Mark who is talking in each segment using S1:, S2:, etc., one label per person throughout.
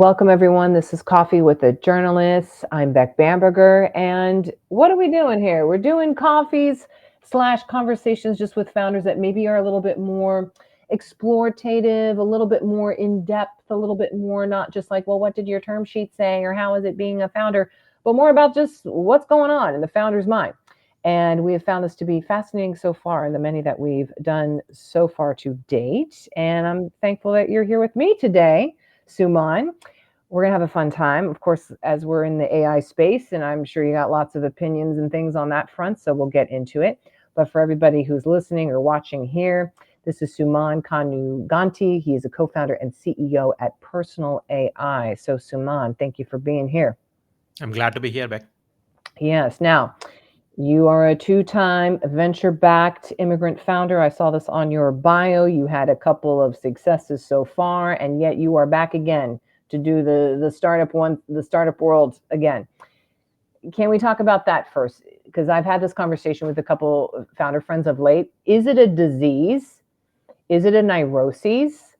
S1: Welcome, everyone. This is Coffee with a Journalist. I'm Beck Bamberger. And what are we doing here? We're doing coffees / conversations just with founders that maybe are a little bit more explorative, a little bit more in depth, a little bit more not just like, well, what did your term sheet say or how is it being a founder, but more about just what's going on in the founder's mind. And we have found this to be fascinating so far in the many that we've done so far to date. And I'm thankful that you're here with me today, Suman. We're going to have a fun time, of course, as we're in the AI space, and I'm sure you got lots of opinions and things on that front, so we'll get into it. But for everybody who's listening or watching here, this is Suman Kanuganti. He is a co-founder and CEO at Personal AI. So Suman, thank you for being here.
S2: I'm glad to be here, Beck.
S1: Yes. Now, you are a two-time venture-backed immigrant founder. I saw this on your bio. You had a couple of successes so far, and yet you are back again to do the startup world again. Can we talk about that first? Because I've had this conversation with a couple of founder friends of late. Is it a disease? Is it a neuroses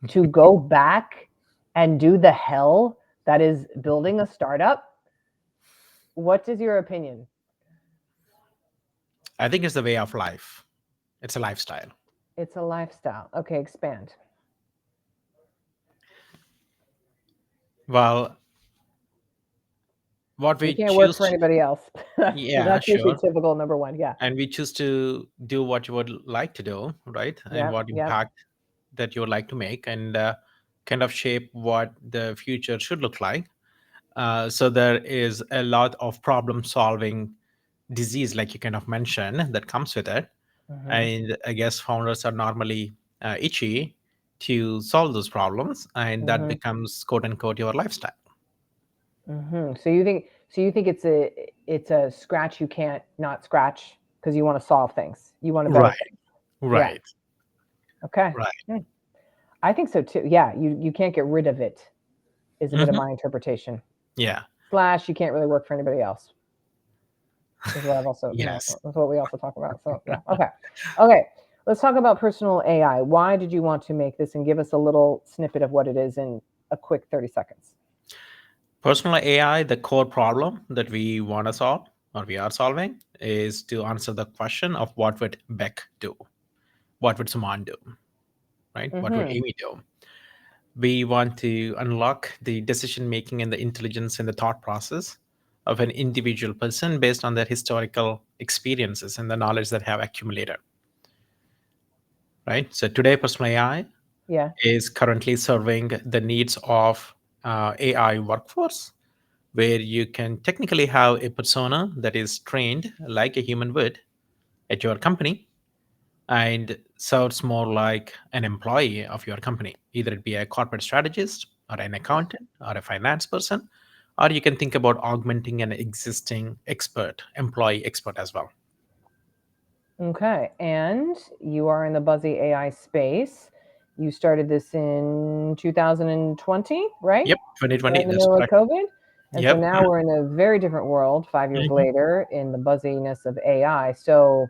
S1: to go back and do the hell that is building a startup? What is your opinion?
S2: I think it's the way of life. It's a lifestyle.
S1: It's a lifestyle. Okay, expand.
S2: Well, what
S1: You
S2: we
S1: can't work
S2: choose
S1: for
S2: to,
S1: anybody else.
S2: yeah,
S1: That's usually
S2: sure.
S1: typical number one. Yeah.
S2: And we choose to do what you would like to do, right? And
S1: Yep.
S2: what
S1: Yep.
S2: impact that you would like to make, and kind of shape what the future should look like. So there is a lot of problem solving disease, like you kind of mentioned, that comes with it.
S1: Mm-hmm.
S2: And I guess founders are normally itchy to solve those problems, and that
S1: Mm-hmm.
S2: becomes quote unquote your lifestyle.
S1: Mm-hmm. So you think it's a scratch you can't not scratch because you want to solve things. You want a better
S2: Right,
S1: thing. Yeah.
S2: right,
S1: Okay.
S2: right.
S1: I think so too. Yeah. You can't get rid of it is a bit of
S2: Hmm.
S1: my interpretation.
S2: Yeah.
S1: / you can't really work for anybody else. Is what I've also,
S2: Yes.
S1: that's what we also talk about. So yeah. Okay. Okay. Let's talk about personal AI. Why did you want to make this and give us a little snippet of what it is in a quick 30 seconds?
S2: Personal AI, the core problem that we want to solve or we are solving is to answer the question of what would Beck do? What would Suman do? Right? What would
S1: Mm-hmm.
S2: Amy do? We want to unlock the decision making and the intelligence and the thought process of an individual person based on their historical experiences and the knowledge that have accumulated. Right? So today, personal AI
S1: Yeah.
S2: is currently serving the needs of AI workforce, where you can technically have a persona that is trained like a human would at your company and serves more like an employee of your company. Either it be a corporate strategist or an accountant or a finance person, or you can think about augmenting an existing employee expert as well.
S1: Okay. And you are in the Buzzy AI space. You started this in 2020, right?
S2: Yep,
S1: Right
S2: 2020,
S1: in the
S2: that's
S1: middle of
S2: correct.
S1: COVID. And so
S2: Yep.
S1: now we're in a very different world 5 years
S2: Mhm.
S1: later in the buzziness of AI. So,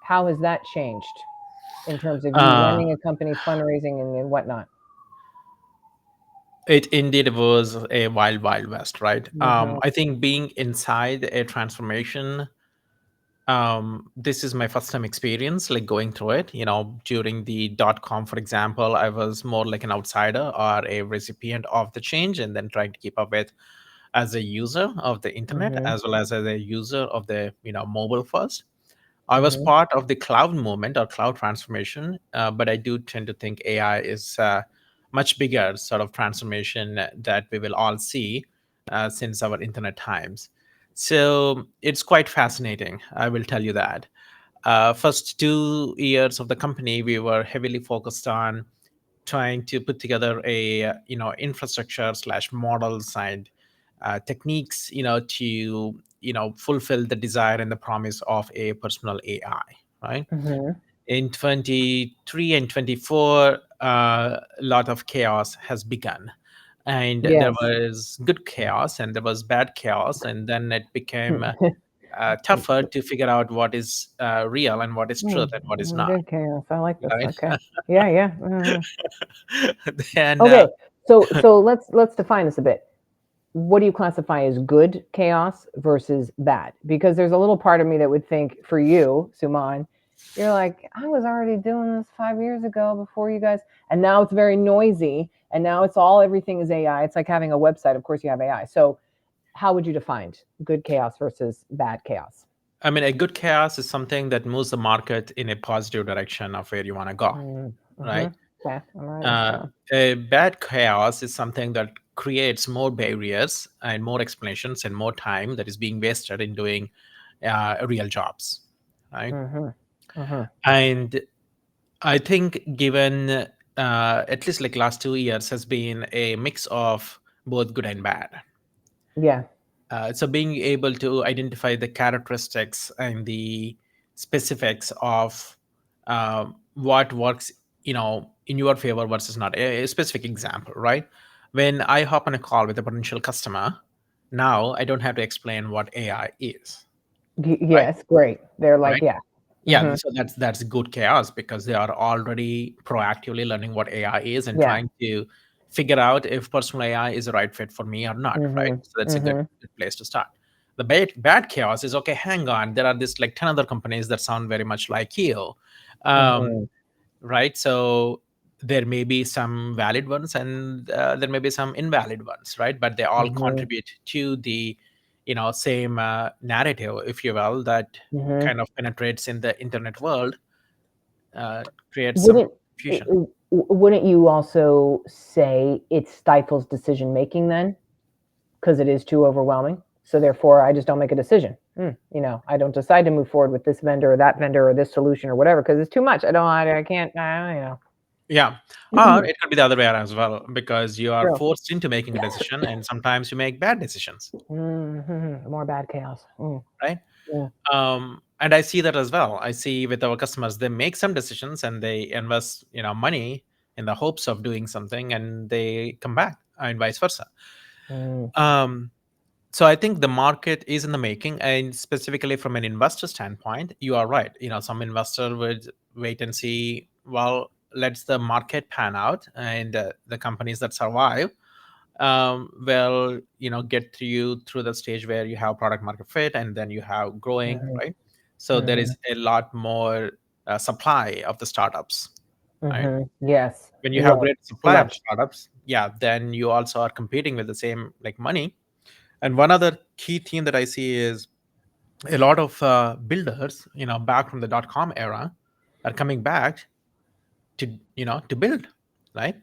S1: how has that changed in terms of you
S2: Uh,
S1: running a company, fundraising, and whatnot?
S2: it indeed was a wild, wild west, right?
S1: Mm-hmm.
S2: I think being inside a transformation, this is my first time experience like going through it. During the .com, for example, I was more like an outsider or a recipient of the change, and then trying to keep up with as a user of the internet
S1: Mm-hmm.
S2: as well as a user of the mobile first. I was
S1: Mm-hmm.
S2: part of the cloud movement or cloud transformation, but I do tend to think AI is much bigger sort of transformation that we will all see since our internet times. So it's quite fascinating, I will tell you that. First 2 years of the company, we were heavily focused on trying to put together a infrastructure slash models and techniques to fulfill the desire and the promise of a personal AI, right?
S1: Mm-hmm.
S2: In 23 and 24, a lot of chaos has begun, and there
S1: Yes.
S2: was good chaos and there was bad chaos, and then it became tougher to figure out what is real and what is truth and what is not,
S1: Good chaos. I like this.
S2: right?
S1: Okay. Yeah. Yeah.
S2: Then
S1: Okay. So let's define this a bit. What do you classify as good chaos versus bad? Because there's a little part of me that would think for you, Suman, you're like, I was already doing this 5 years ago before you guys, and now it's very noisy, and now it's all everything is AI. It's like having a website. Of course, you have AI. So, how would you define good chaos versus bad chaos?
S2: I mean, a good chaos is something that moves the market in a positive direction of where you want to go,
S1: Mm-hmm.
S2: right?
S1: Okay, I'm writing this
S2: Uh,
S1: down.
S2: a bad chaos is something that creates more barriers and more explanations and more time that is being wasted in doing real jobs, right?
S1: Mm-hmm. Mm-hmm.
S2: And I think, given at least like last 2 years has been a mix of both good and bad.
S1: Yeah.
S2: So being able to identify the characteristics and the specifics of what works, in your favor versus not. A specific example, right? When I hop on a call with a potential customer, now I don't have to explain what AI is, right?
S1: Yes. Great. They're like,
S2: Right?
S1: yeah.
S2: Yeah,
S1: Mm-hmm.
S2: so that's good chaos because they are already proactively learning what AI is and
S1: Yeah.
S2: trying to figure out if personal AI is the right fit for me or not, right?
S1: Mm-hmm.
S2: So that's a good,
S1: Mm-hmm.
S2: good place to start. The bad chaos is, okay, hang on, there are this like 10 other companies that sound very much like you. um,
S1: Mm-hmm.
S2: right? So there may be some valid ones and there may be some invalid ones, right? But they all
S1: Mm-hmm.
S2: contribute to the same narrative, if you will, that
S1: Mm-hmm.
S2: kind of penetrates in the internet world, uh, creates some
S1: Wouldn't
S2: confusion.
S1: wouldn't you also say it stifles decision making then? Because it is too overwhelming. So therefore, I just don't make a decision. I don't decide to move forward with this vendor or that vendor or this solution or whatever because it's too much. I can't.
S2: Yeah. Or it could be the other way around as well, because you are
S1: True.
S2: forced into making a decision and sometimes you make bad decisions,
S1: More bad chaos.
S2: right?
S1: Yeah.
S2: And I see that as well. I see with our customers, they make some decisions and they invest money in the hopes of doing something, and they come back, and vice versa.
S1: Mm,
S2: um, so I think the market is in the making, and specifically from an investor standpoint, you are right. Some investor would wait and see, well, let's the market pan out, and the companies that survive will get through the stage where you have product market fit, and then you have growing,
S1: mhm,
S2: right? So there
S1: mhm,
S2: is a lot more supply of the startups, right?
S1: yes.
S2: When you have
S1: Yes.
S2: great
S1: Too
S2: supply of
S1: much.
S2: startups, yeah, then you also are competing with the same like money. And one other key theme that I see is a lot of builders, back from the dot-com era, are coming back to build, right?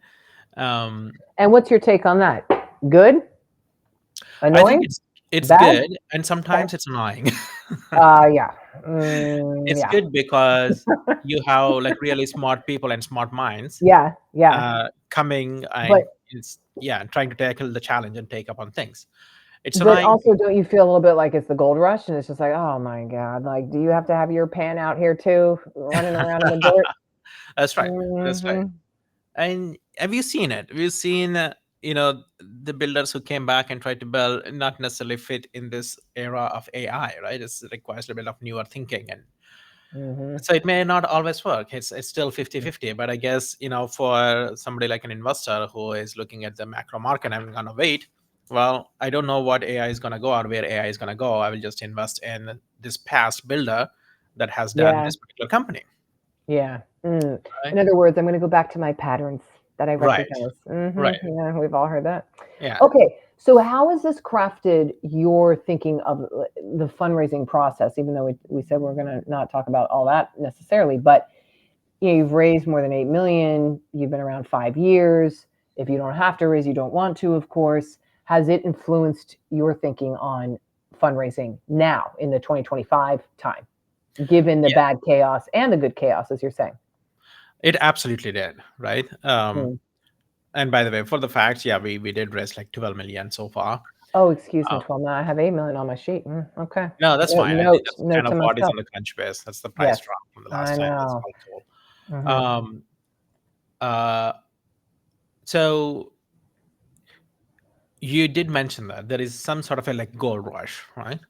S2: um,
S1: And what's your take on that? Good?
S2: I think
S1: Annoying?
S2: it's
S1: Bad?
S2: good, and
S1: Okay.
S2: sometimes it's annoying.
S1: Yeah.
S2: It's
S1: Yeah.
S2: good because you have like really smart people and smart minds
S1: Yeah. Yeah.
S2: coming
S1: But
S2: and trying to tackle the challenge and take up on things. It's
S1: but
S2: annoying.
S1: also, don't you feel a little bit like it's the gold rush, and it's just like, oh my god, like, do you have to have your pan out here too, running around in the dirt?
S2: That's right. That's right.
S1: Hmm.
S2: And have you seen it? Have you seen the builders who came back and tried to build not necessarily fit in this era of AI, right? It requires a bit of newer thinking, and
S1: Hmm.
S2: so it may not always work. It's still 50-50. But I guess for somebody like an investor who is looking at the macro market and gonna wait, well, I don't know what AI is gonna go or where AI is gonna go. I will just invest in this past builder that has done
S1: Yeah.
S2: this particular company,
S1: Yeah.
S2: right?
S1: In other words, I'm going to go back to my patterns that I
S2: Right.
S1: recognize.
S2: Right.
S1: Yeah, we've all heard that.
S2: Yeah.
S1: Okay, so how has this crafted your thinking of the fundraising process? Even though we said we're going to not talk about all that necessarily, but you've raised more than 8 million. You've been around 5 years. If you don't have to raise, you don't want to, of course. Has it influenced your thinking on fundraising now in the 2025 time, given the
S2: Yeah.
S1: bad chaos and the good chaos, as you're saying?
S2: It absolutely did, right?
S1: Hmm.
S2: And by the way, for the facts, yeah, we did raise like 12 million so far.
S1: Oh, excuse me,
S2: Um,
S1: 12 million. I have 8 million on my sheet. Okay.
S2: no, that's fine. I think that's
S1: Note
S2: kind
S1: to
S2: of what is
S1: myself.
S2: on the crunch base. That's the price
S1: Yes,
S2: drop from the
S1: I
S2: last time as
S1: know.
S2: well.
S1: Hmm.
S2: Uh, so you did mention that there is some sort of a like gold rush, right?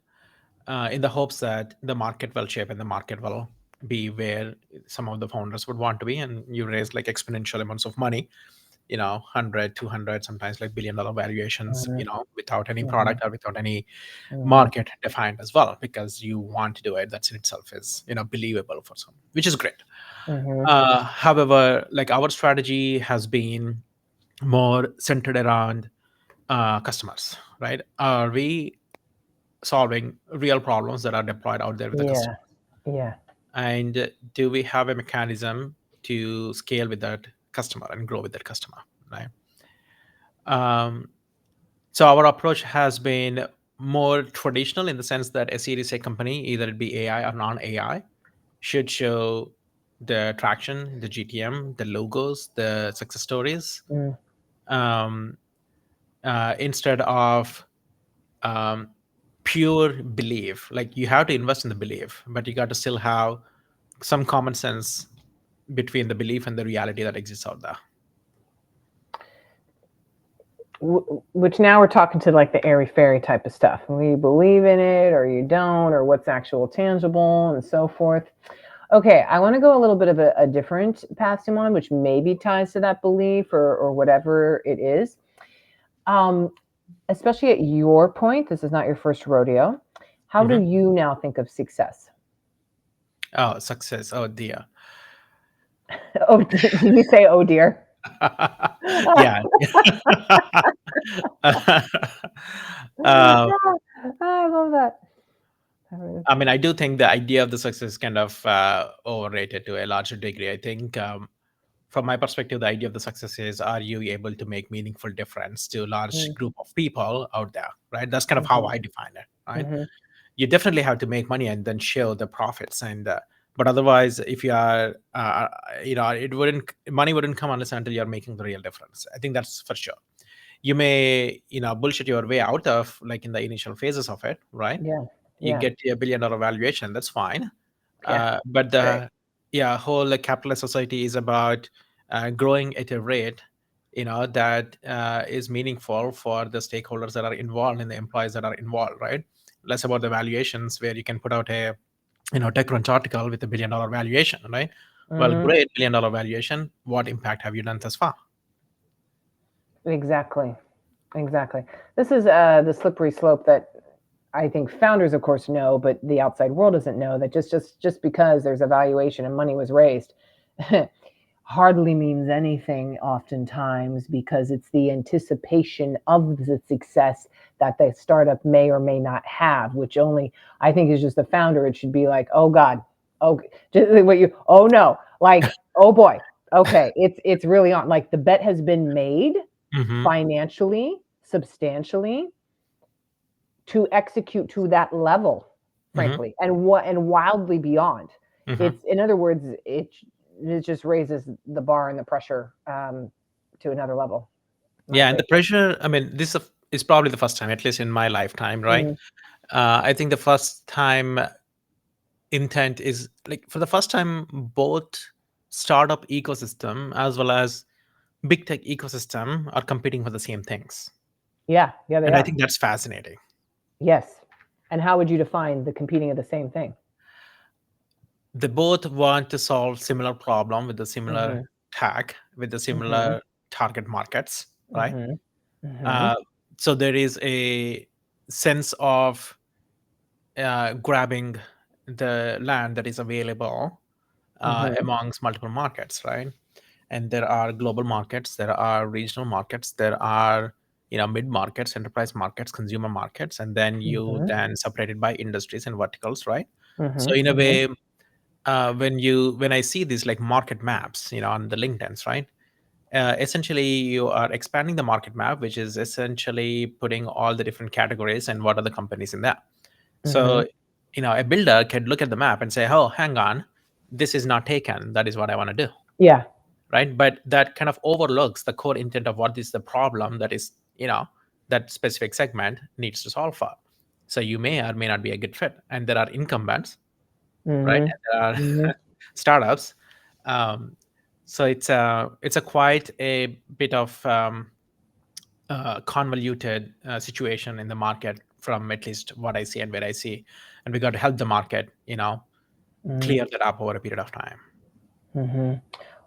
S2: In the hopes that the market will shape and the market will be where some of the founders would want to be, and you raise like exponential amounts of money 100, 200, sometimes like $1 billion valuations,
S1: Mhm,
S2: without any
S1: mhm,
S2: product or without any
S1: mhm,
S2: market defined as well, because you want to do it. That's in itself is, believable for some, which is great.
S1: mhm.
S2: However, like our strategy has been more centered around customers, right? Are we solving real problems that are deployed out there with the customer?
S1: Yeah, yeah.
S2: And do we have a mechanism to scale with that customer and grow with that customer, right? Um, so our approach has been more traditional in the sense that a Series A company, either it be AI or non-AI, should show the traction, the GTM, the logos, the success stories,
S1: Mm.
S2: um, instead of um, pure belief. Like you have to invest in the belief, but you got to still have some common sense between the belief and the reality that exists out there.
S1: Which now we're talking to like the airy fairy type of stuff. We believe in it or you don't, or what's actual tangible and so forth. Okay, I want to go a little bit of a different path, Simon, which maybe ties to that belief or whatever it is. Um, Especially at your point, this is not your first rodeo. How do
S2: Mhm.
S1: you now think of success?
S2: Oh, success. Oh dear.
S1: Oh, did you say, oh dear?
S2: Yeah. uh,
S1: I love that.
S2: I mean, I do think the idea of the success is kind of overrated to a larger degree. I think, from my perspective, the idea of the success is: are you able to make meaningful difference to a large
S1: Mm,
S2: group of people out there? Right. That's kind of how
S1: mhm,
S2: I define it. Right.
S1: mhm.
S2: You definitely have to make money and then show the profits, and but otherwise, if you are, it wouldn't money wouldn't come unless until you're making the real difference. I think that's for sure. You may, bullshit your way out of, like, in the initial phases of it, right?
S1: Yeah,
S2: You
S1: yeah,
S2: get a $1 billion valuation, that's fine.
S1: yeah.
S2: But
S1: It's great.
S2: the Yeah, whole, like, capitalist society is about growing at a rate, that is meaningful for the stakeholders that are involved and the employees that are involved, right? Less about the valuations where you can put out a, TechCrunch article with $1 billion valuation, right? Well,
S1: Hmm.
S2: great, $1 billion valuation. What impact have you done thus far?
S1: Exactly, exactly. This is the slippery slope that I think founders, of course, know, but the outside world doesn't know that just because there's a valuation and money was raised, hardly means anything oftentimes because it's the anticipation of the success that the startup may or may not have, which only I think is just the founder. It should be like, oh God, oh, just what you, oh no, like, oh boy, okay, it's really on. Like the bet has been made
S2: Hmm.
S1: financially, substantially to execute to that level,
S2: Hmm.
S1: frankly, and wildly beyond.
S2: Hmm.
S1: It's in other words, it just raises the bar and the pressure to another level. My
S2: Yeah, and the
S1: take.
S2: pressure. I mean, is probably the first time, at least in my lifetime, right?
S1: Mm,
S2: I think the first time intent is, like, for the first time, both startup ecosystem as well as big tech ecosystem are competing for the same things,
S1: yeah, yeah, they
S2: and I
S1: are.
S2: think that's fascinating.
S1: Yes. And how would you define the competing of the same thing?
S2: They both want to solve similar problem with the similar
S1: Mm-hmm.
S2: tag, with the
S1: Mm-hmm.
S2: similar target markets, right?
S1: Mm-hmm. Mm-hmm.
S2: Uh, so there is a sense of grabbing the land that is available
S1: Mm-hmm.
S2: amongst multiple markets, right? And there are global markets, there are regional markets, there are, mid markets, enterprise markets, consumer markets, and then you
S1: Mm-hmm.
S2: then separate it by industries and verticals, right?
S1: Mm-hmm.
S2: So in a
S1: Mm-hmm.
S2: way, when I see these, like, market maps, on the LinkedIn's, right? Essentially, you are expanding the market map, which is essentially putting all the different categories and what are the companies in that.
S1: Mm-hmm.
S2: So, a builder can look at the map and say, "Oh, hang on, this is not taken. That is what I want to do."
S1: Yeah.
S2: Right? But that kind of overlooks the core intent of what is the problem that is, that specific segment needs to solve for. So you may or may not be a good fit, and there are incumbents, right?
S1: Mm-hmm.
S2: And there
S1: Mm-hmm.
S2: are startups. Um, so it's a quite a bit of convoluted situation in the market, from at least what I see and where I see, and we got to help the market,
S1: Mm-hmm.
S2: clear that up over a period of time.
S1: Mm-hmm.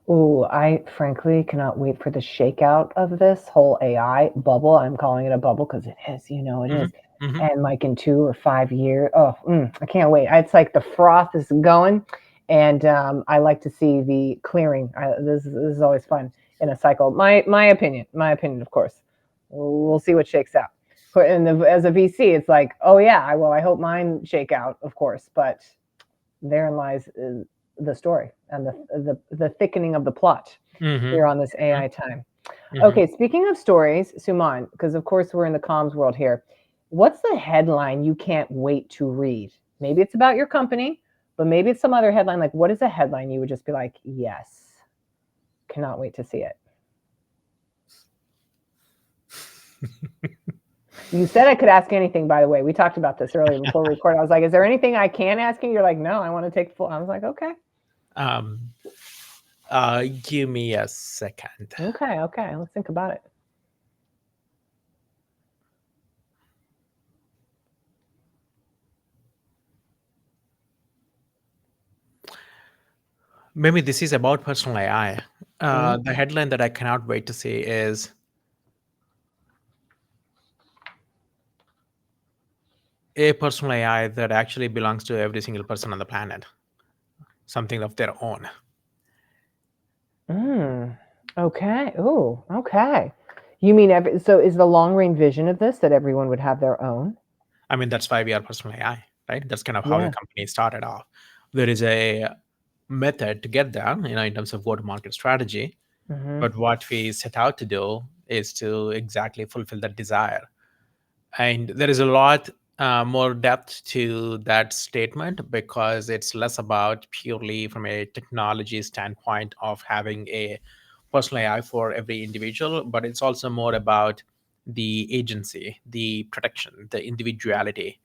S1: Ooh, I frankly cannot wait for the shakeout of this whole AI bubble. I'm calling it a bubble because it is, it
S2: Hmm.
S1: is.
S2: Hmm.
S1: And like in 2 or 5 years, oh, I can't wait. It's like the froth is going, and I like to see the clearing. This is always fun in a cycle. My opinion, of course. We'll see what shakes out. As a VC, it's like, oh yeah, well, I hope mine shake out, of course, but therein lies the story and the thickening of the plot here
S2: Hmm.
S1: on this AI time.
S2: Hmm.
S1: Okay, speaking of stories, Suman, because of course we're in the comms world here. What's the headline you can't wait to read? Maybe it's about your company, but maybe it's some other headline. Like, what is a headline you would just be like, yes, cannot wait to see it? You said I could ask anything, by the way. We talked about this earlier before we recorded. I was like, is there anything I can ask you? You're like, no, I want to take full. I was like, okay.
S2: Um, Give me a second.
S1: Okay, okay. Let's think about it.
S2: Maybe this is about personal AI.
S1: Mm.
S2: The headline that I cannot wait to see is a personal AI that actually belongs to every single person on the planet, something of their own.
S1: Mm. Okay. Ooh, okay. You mean so is the long range vision of this that everyone would have their own?
S2: I mean, that's why we are personal AI, right? That's kind of how the
S1: Yeah.
S2: company started off. There is a method to get there, in terms of go-to-market strategy.
S1: Mm-hmm.
S2: But what we set out to do is to exactly fulfill that desire. And there is a lot more depth to that statement because it's less about purely from a technology standpoint of having a personal AI for every individual, but it's also more about the agency, the protection, the individuality.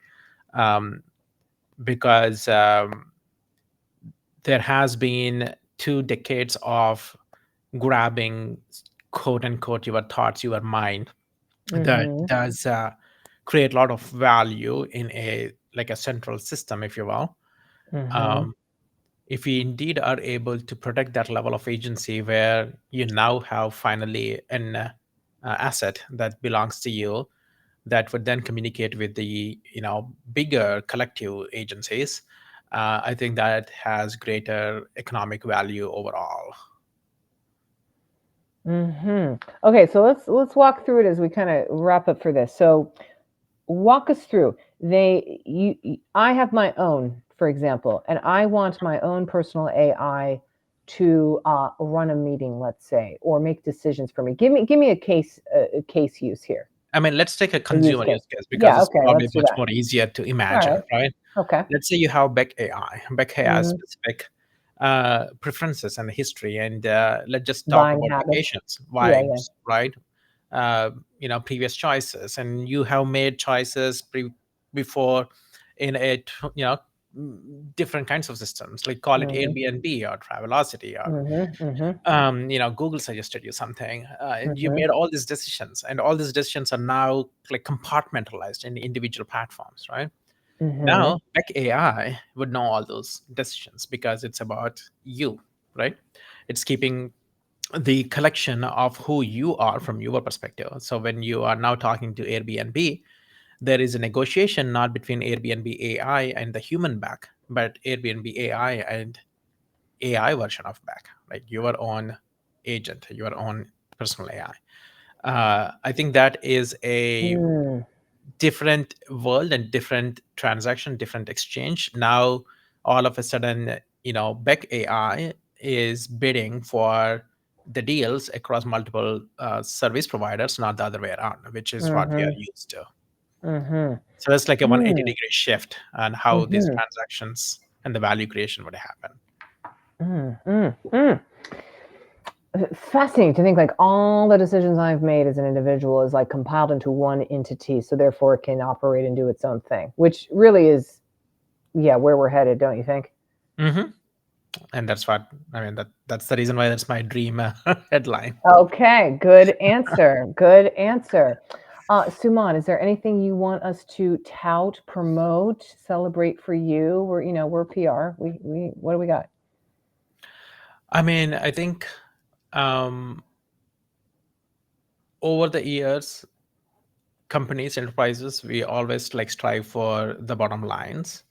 S2: Um, because there has been 2 decades of grabbing, quote unquote, your thoughts, your mind, that
S1: Mm-hmm.
S2: does create a lot of value in a like a central system, if you will.
S1: Mm-hmm.
S2: um, if we indeed are able to protect that level of agency where you now have finally an asset that belongs to you that would then communicate with the bigger collective agencies, I think that has greater economic value overall.
S1: Mm-hmm. Okay, so let's walk through it as we kind of wrap up for this. So walk us through. I have my own, for example, and I want my own personal AI to run a meeting, let's say, or make decisions for me. Give me a case use here.
S2: I mean, let's take a
S1: A use
S2: consumer
S1: case.
S2: use case because
S1: Yeah,
S2: it's
S1: okay,
S2: probably
S1: let's do
S2: much
S1: that.
S2: more easier to
S1: All
S2: imagine,
S1: right.
S2: right?
S1: Okay.
S2: Let's say you have Beck AI. Beck AI has
S1: Mm-hmm.
S2: specific preferences and history, and let's just talk
S1: Buying
S2: about
S1: habits.
S2: vacations,
S1: Yeah, yeah.
S2: vibes, right? Previous choices, and you have made choices before in mm, different kinds of systems, like call it
S1: Mm-hmm.
S2: Airbnb or Travelocity or
S1: Mm-hmm. Mm-hmm.
S2: Google suggested you something, and you
S1: Mm-hmm.
S2: made all these decisions, and all these decisions are now like compartmentalized in individual platforms, right?
S1: Mm-hmm.
S2: Now Beck AI would know all those decisions because it's about you, right? It's keeping the collection of who you are from your perspective. So when you are now talking to Airbnb, there is a negotiation not between Airbnb AI and the human back, but Airbnb AI and AI version of back, like your own agent, your own personal AI. I think that is a
S1: Mm.
S2: different world and different transaction, different exchange. Now, all of a sudden, Beck AI is bidding for the deals across multiple service providers, not the other way around, which is what we are
S1: Mm-hmm.
S2: used to.
S1: Mm-hmm.
S2: So that's like a 180
S1: Mm.
S2: degree shift on how these
S1: Mm-hmm.
S2: transactions and the value creation would happen.
S1: Mm. Mm. Mm. Fascinating to think like all the decisions I've made as an individual is like compiled into one entity, so therefore it can operate and do its own thing, which really is, yeah, where we're headed, don't you think?
S2: Hmm. And that's what I mean. That's the reason why that's my dream headline.
S1: Okay, good answer. Good answer. Suman, is there anything you want us to tout, promote, celebrate for you? We're PR. We what do we got?
S2: I mean, I think um, over the years, companies, enterprises, we always like strive for the bottom lines,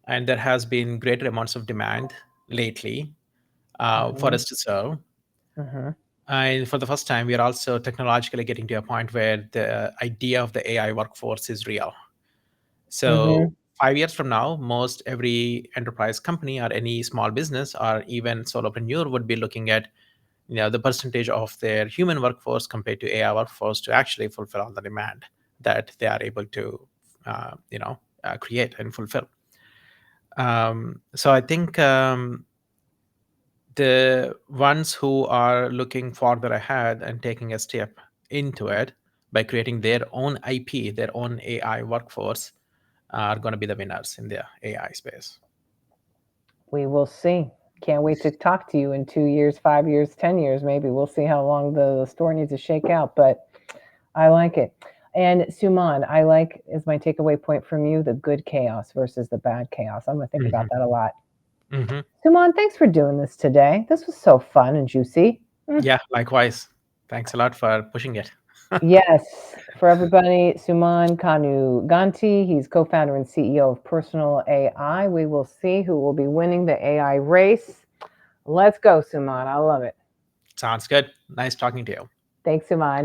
S2: and there has been greater amounts of demand lately for
S1: Hmm.
S2: us to serve.
S1: Hmm.
S2: And for the first time, we are also technologically getting to a point where the idea of the AI workforce is real. So
S1: Hmm.
S2: 5 years from now, most every enterprise company or any small business or even solopreneur would be looking at the percentage of their human workforce compared to AI workforce to actually fulfill all the demand that they are able to create and fulfill. So I think the ones who are looking farther ahead and taking a step into it by creating their own IP, their own AI workforce, are going to be the winners in the AI space.
S1: We will see. Can't wait to talk to you in 2 years, 5 years, 10 years, maybe. We'll see how long the story needs to shake out, but I like it. And Suman, I like is my takeaway point from you the good chaos versus the bad chaos. I'm going to think about
S2: Hmm.
S1: that a lot.
S2: Hmm.
S1: Suman, thanks for doing this today. This was so fun and juicy. Mm.
S2: Yeah, likewise. Thanks a lot for pushing it.
S1: Yes, for everybody, Suman Kanuganti, he's co-founder and CEO of Personal AI. We will see who will be winning the AI race. Let's go, Suman. I love it.
S2: Sounds good. Nice talking to you.
S1: Thanks, Suman.